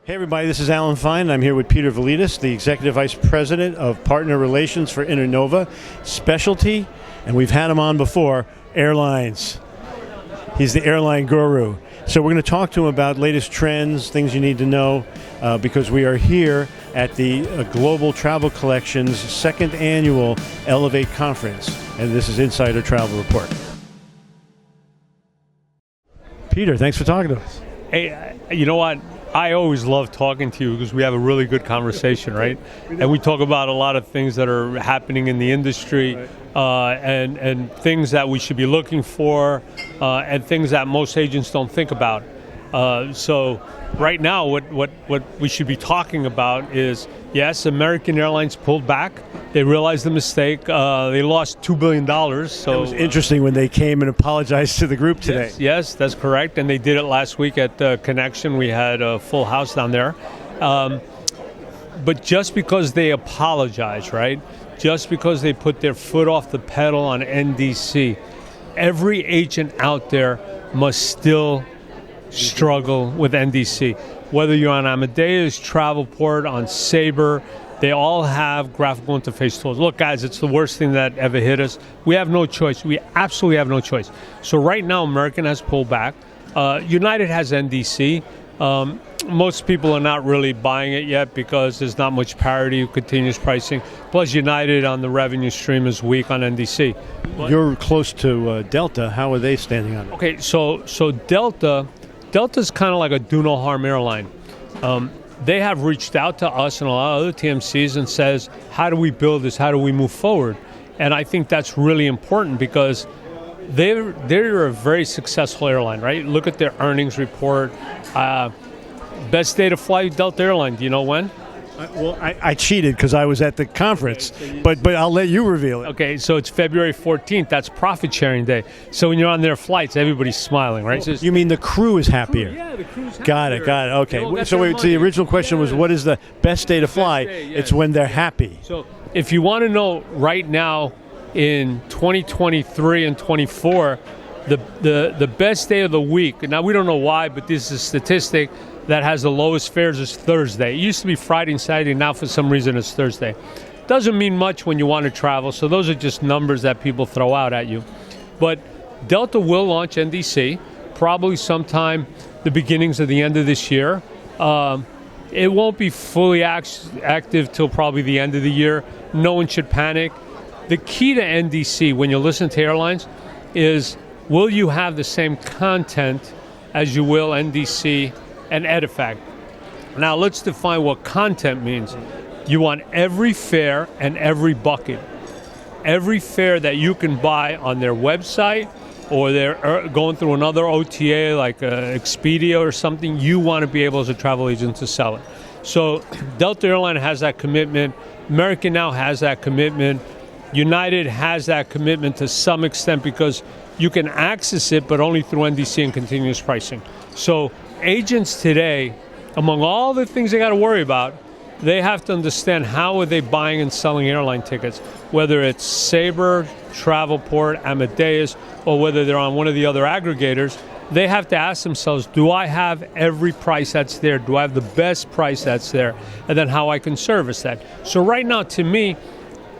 Hey everybody, this is Alan Fine. I'm here with Peter Velitis, the Executive Vice President of Partner Relations for Internova Specialty, and we've had him on before, airlines. He's the airline guru. So we're going to talk to him about latest trends, things you need to know, because we are here at the Global Travel Collection's second annual Elevate Conference, and this is Insider Travel Report. Peter, thanks for talking to us. Hey, you know what? I always love talking to you because we have a really good conversation, right? And we talk about a lot of things that are happening in the industry, and things that we should be looking for, and things that most agents don't think about. So right now, what we should be talking about is, yes, American Airlines pulled back. They realized the mistake. They lost $2 billion. So it was interesting when they came and apologized to the group today. Yes, that's correct. And they did it last week at Connection. We had a full house down there. But just because they apologize, right? Just because they put their foot off the pedal on NDC, every agent out there must still struggle with NDC. Whether you're on Amadeus, Travelport, on Sabre, they all have graphical interface tools. Look, guys, it's the worst thing that ever hit us. We have no choice. We absolutely have no choice. So right now, American has pulled back. United has NDC. Most people are not really buying it yet because there's not much parity, continuous pricing. Plus, United on the revenue stream is weak on NDC. You're close to Delta. How are they standing on it? Okay, so Delta's kind of like a do no harm airline. They have reached out to us and a lot of other TMCs and says, how do we build this? How do we move forward? And I think that's really important because they're a very successful airline, right? Look at their earnings report. Best day to fly Delta Airline. Do you know when? I cheated because I was at the conference, but I'll let you reveal it. Okay, so it's February 14th. That's profit sharing day. So when you're on their flights, everybody's smiling, right? So you mean the crew is happier? Yeah, the crew's happier. Got it. Okay. So the original question was, what is the best day to fly? It's when they're happy. So if you want to know right now in 2023 and 24, the best day of the week, now we don't know why, but this is a statistic that has the lowest fares is Thursday. It used to be Friday and Saturday, now for some reason it's Thursday. Doesn't mean much when you want to travel, so those are just numbers that people throw out at you. But Delta will launch NDC, probably sometime the beginnings of the end of this year. It won't be fully active till probably the end of the year. No one should panic. The key to NDC, when you listen to airlines, is will you have the same content as you will NDC and EDIFACT? Now let's define what content means. You want every fare and every bucket. Every fare that you can buy on their website or they're going through another OTA like Expedia or something, you want to be able as a travel agent to sell it. So Delta Airline has that commitment. American now has that commitment. United has that commitment to some extent because you can access it, but only through NDC and continuous pricing. So agents today, among all the things they got to worry about, they have to understand how are they buying and selling airline tickets, whether it's Sabre, Travelport, Amadeus, or whether they're on one of the other aggregators. They have to ask themselves, do I have every price that's there? Do I have the best price that's there? And then how I can service that. So right now, to me,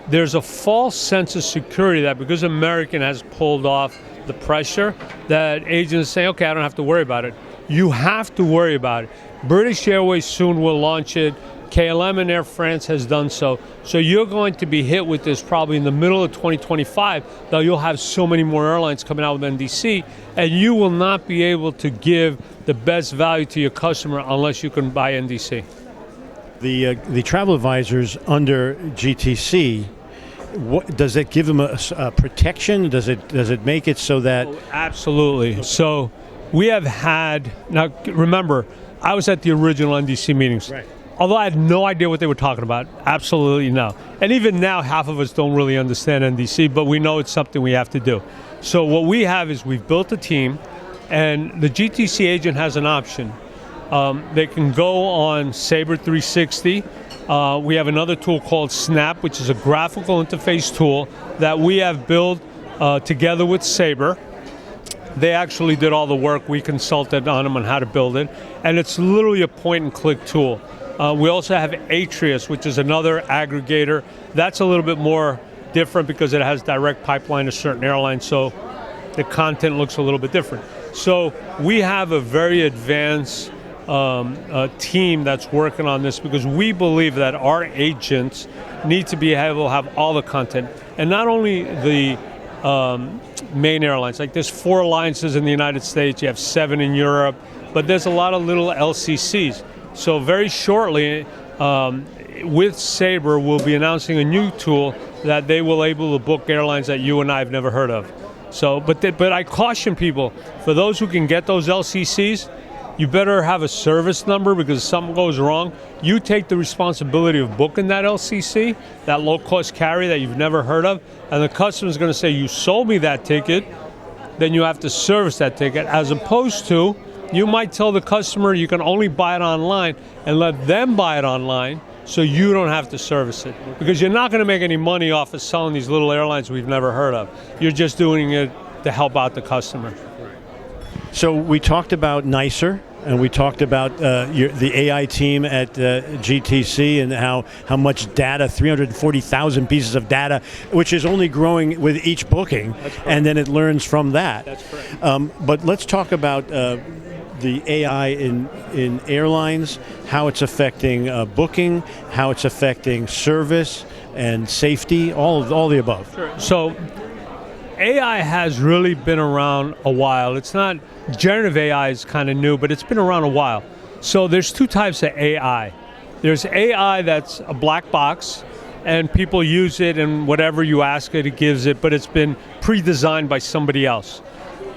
there's a false sense of security that because American has pulled off the pressure, that agents say, okay, I don't have to worry about it. You have to worry about it. British Airways soon will launch it. KLM and Air France has done so. So you're going to be hit with this probably in the middle of 2025, though you'll have so many more airlines coming out with NDC, and you will not be able to give the best value to your customer unless you can buy NDC. The travel advisors under GTC, does it give them a protection? Does it make it so that... Oh, absolutely. So we have had... Now, remember, I was at the original NDC meetings. Right. Although I had no idea what they were talking about. Absolutely no. And even now, half of us don't really understand NDC, but we know it's something we have to do. So what we have is we've built a team, and the GTC agent has an option. They can go on Sabre 360. We have another tool called Snap, which is a graphical interface tool that we have built together with Sabre. They actually did all the work. We consulted on them on how to build it. And it's literally a point-and-click tool. We also have Atrius, which is another aggregator. That's a little bit more different because it has direct pipeline to certain airlines, so the content looks a little bit different. So we have a very advanced team that's working on this because we believe that our agents need to be able to have all the content. And not only the main airlines, like there's 4 alliances in the United States, you have 7 in Europe, but there's a lot of little LCCs. So very shortly, with Sabre, we'll be announcing a new tool that they will able to book airlines that you and I have never heard of. So, but I caution people, for those who can get those LCCs, you better have a service number because if something goes wrong, you take the responsibility of booking that LCC, that low-cost carrier that you've never heard of, and the customer's going to say, you sold me that ticket, then you have to service that ticket, as opposed to, you might tell the customer you can only buy it online and let them buy it online so you don't have to service it. Because you're not going to make any money off of selling these little airlines we've never heard of. You're just doing it to help out the customer. So we talked about Nicer, and we talked about the AI team at GTC and how much data, 340,000 pieces of data, which is only growing with each booking, and then it learns from that. That's correct. But let's talk about the AI in airlines, how it's affecting booking, how it's affecting service and safety, all the above. Sure. So AI has really been around a while. It's not, generative AI is kind of new, but it's been around a while. So there's 2 types of AI. There's AI that's a black box, and people use it, and whatever you ask it, it gives it, but it's been pre-designed by somebody else.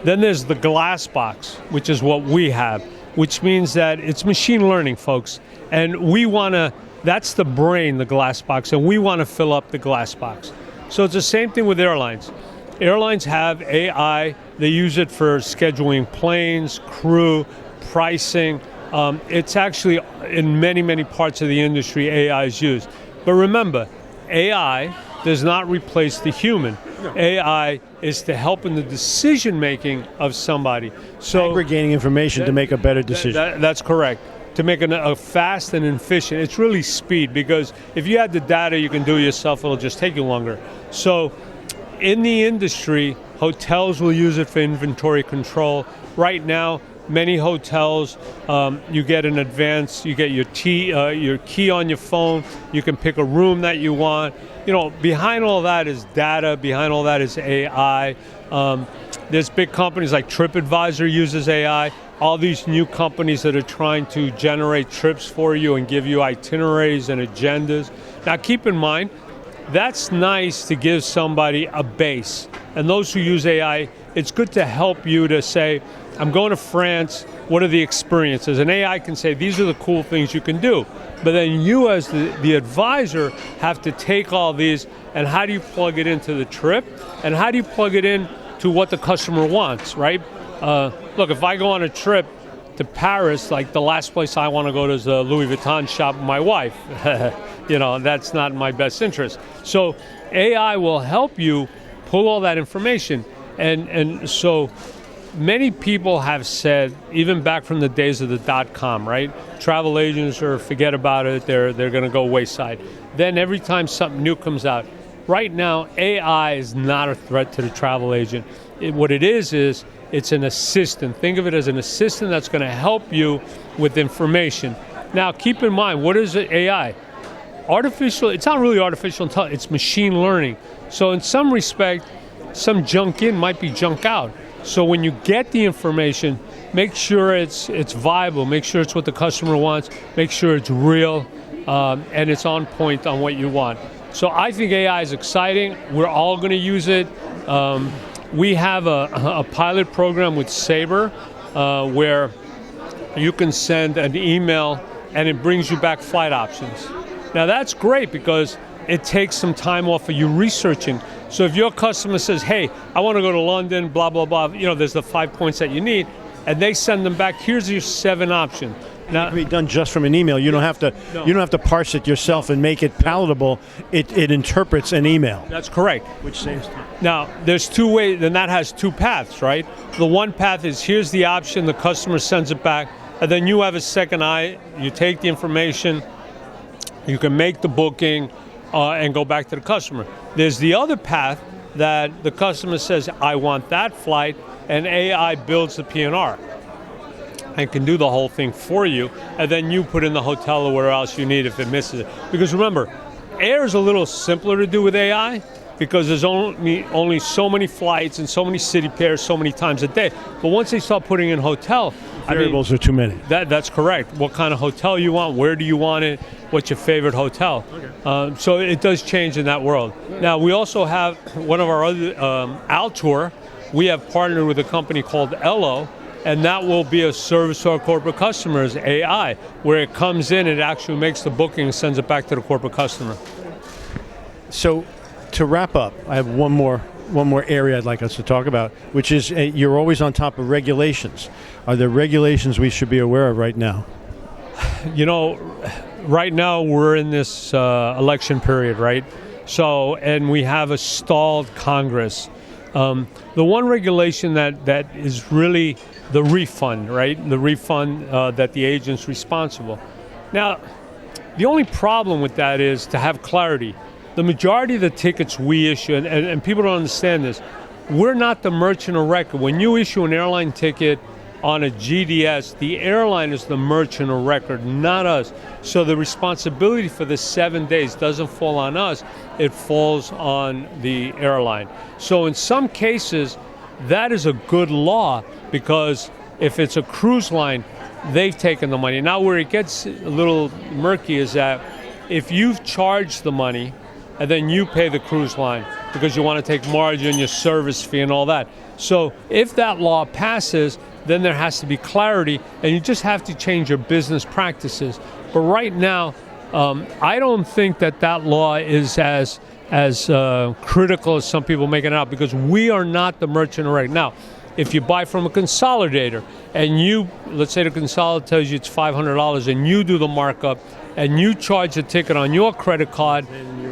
Then there's the glass box, which is what we have, which means that it's machine learning, folks. And we want to, that's the brain, the glass box, and we want to fill up the glass box. So it's the same thing with airlines. Airlines have AI. They use it for scheduling planes, crew, pricing. It's actually, in many, many parts of the industry, AI is used. But remember, AI does not replace the human. No. AI is to help in the decision-making of somebody. So aggregating information to make a better decision. That's correct. To make a fast and efficient. It's really speed, because if you had the data, you can do it yourself, it'll just take you longer. So in the industry, hotels will use it for inventory control. Right now, many hotels, you get an advance, you get your key on your phone, you can pick a room that you want. You know, behind all that is data, behind all that is AI. There's big companies like TripAdvisor uses AI. All these new companies that are trying to generate trips for you and give you itineraries and agendas. Now keep in mind, that's nice to give somebody a base. And those who use AI, it's good to help you to say, I'm going to France, what are the experiences? And AI can say, these are the cool things you can do. But then you as the advisor have to take all these, and how do you plug it into the trip? And how do you plug it in to what the customer wants, right? Look, if I go on a trip to Paris, like the last place I want to go to is the Louis Vuitton shop with my wife. You know, that's not in my best interest. So AI will help you pull all that information. And so many people have said, even back from the days of the .com, right? Travel agents are forget about it, they're going to go wayside. Then every time something new comes out, right now AI is not a threat to the travel agent. What it is it's an assistant. Think of it as an assistant that's going to help you with information. Now keep in mind, what is AI? It's not really artificial intelligence, it's machine learning. So in some respect, some junk in might be junk out. So when you get the information, make sure it's viable, make sure it's what the customer wants, make sure it's real, and it's on point on what you want. So I think AI is exciting. We're all going to use it. We have a pilot program with Sabre where you can send an email and it brings you back flight options. Now that's great because it takes some time off of you researching. So if your customer says, hey, I want to go to London, blah, blah, blah, you know, there's the 5 points that you need, and they send them back. Here's your 7 options. Now, It can be done just from an email. You don't have to. No. You don't have to parse it yourself and make it palatable. It interprets an email, that's correct. which saves time. Now, there's 2 ways, and that has 2 paths, right? The one path is here's the option, the customer sends it back, and then you have a second eye. You take the information, you can make the booking, and go back to the customer. There's the other path that the customer says, I want that flight, and AI builds the PNR and can do the whole thing for you, and then you put in the hotel or where else you need if it misses it. Because remember, air is a little simpler to do with AI because there's only so many flights and so many city pairs so many times a day. But once they start putting in hotel, Variables are too many. that's correct. What kind of hotel you want, where do you want it, what's your favorite hotel. So it does change in that world. Now, we also have one of our other, Altour, we have partnered with a company called Ello, and that will be a service to our corporate customers, AI, where it comes in, it actually makes the booking and sends it back to the corporate customer. So, to wrap up, I have one more area I'd like us to talk about, which is you're always on top of regulations. Are there regulations we should be aware of right now? You know, right now we're in this election period, right? So, and we have a stalled Congress. The one regulation that is really the refund, right? The refund that the agent's responsible. Now, the only problem with that is to have clarity. The majority of the tickets we issue, and people don't understand this, we're not the merchant of record. When you issue an airline ticket on a GDS, the airline is the merchant of record, not us. So the responsibility for the 7 days doesn't fall on us, it falls on the airline. So in some cases, that is a good law because if it's a cruise line, they've taken the money. Now where it gets a little murky is that if you've charged the money and then you pay the cruise line because you want to take margin, your service fee and all that. So if that law passes, then there has to be clarity and you just have to change your business practices. But right now, I don't think that law is as critical as some people make it out because we are not the merchant right now. If you buy from a consolidator and you, let's say the consolidator tells you it's $500 and you do the markup and you charge the ticket on your credit card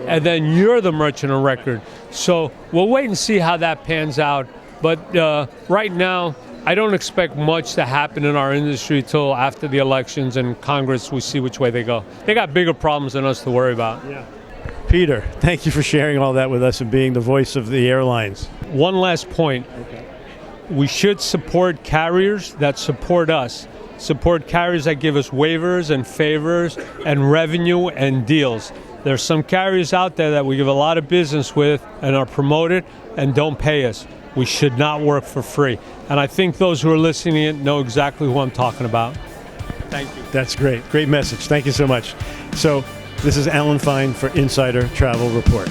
and then you're the merchant of record. So we'll wait and see how that pans out. But right now, I don't expect much to happen in our industry till after the elections and Congress, we see which way they go. They got bigger problems than us to worry about. Yeah. Peter, thank you for sharing all that with us and being the voice of the airlines. One last point. Okay. We should support carriers that support us. Support carriers that give us waivers and favors and revenue and deals. There's some carriers out there that we give a lot of business with and are promoted and don't pay us. We should not work for free. And I think those who are listening in know exactly who I'm talking about. Thank you. That's great. Great message. Thank you so much. So this is Alan Fine for Insider Travel Report.